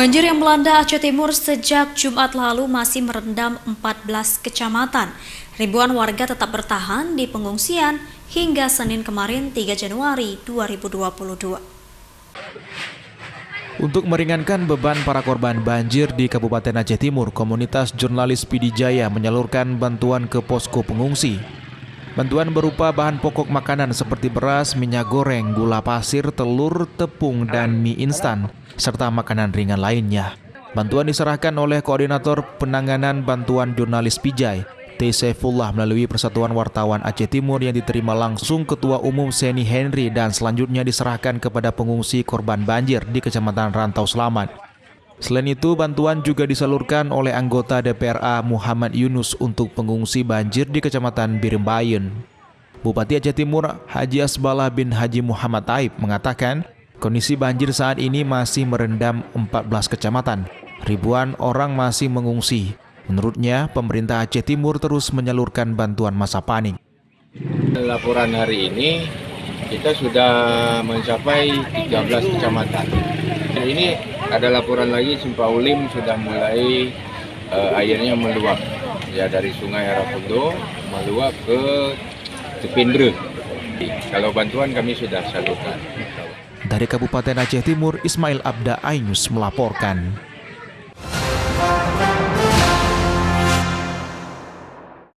Banjir yang melanda Aceh Timur sejak Jumat lalu masih merendam 14 kecamatan. Ribuan warga tetap bertahan di pengungsian hingga Senin kemarin 3 Januari 2022. Untuk meringankan beban para korban banjir di Kabupaten Aceh Timur, komunitas jurnalis Pidijaya menyalurkan bantuan ke posko pengungsi. Bantuan berupa bahan pokok makanan seperti beras, minyak goreng, gula pasir, telur, tepung, dan mie instan, serta makanan ringan lainnya. Bantuan diserahkan oleh Koordinator Penanganan Bantuan Jurnalis Pijai, T. Saifullah, melalui Persatuan Wartawan Aceh Timur yang diterima langsung Ketua Umum Seni Henry dan selanjutnya diserahkan kepada pengungsi korban banjir di Kecamatan Rantau Selamat. Selain itu, bantuan juga disalurkan oleh anggota DPRA Muhammad Yunus untuk pengungsi banjir di Kecamatan Birembayun. Bupati Aceh Timur Haji Asbalah bin Haji Muhammad Taib mengatakan, kondisi banjir saat ini masih merendam 14 kecamatan. Ribuan orang masih mengungsi. Menurutnya, pemerintah Aceh Timur terus menyalurkan bantuan masa panik. Laporan hari ini kita sudah mencapai 13 kecamatan. Ini ada laporan lagi Simpaulim sudah mulai airnya meluap. Ya, dari Sungai Harapundo meluap ke Cepindre. Kalau bantuan kami sudah salurkan. Dari Kabupaten Aceh Timur, Ismail Abda Ainus melaporkan.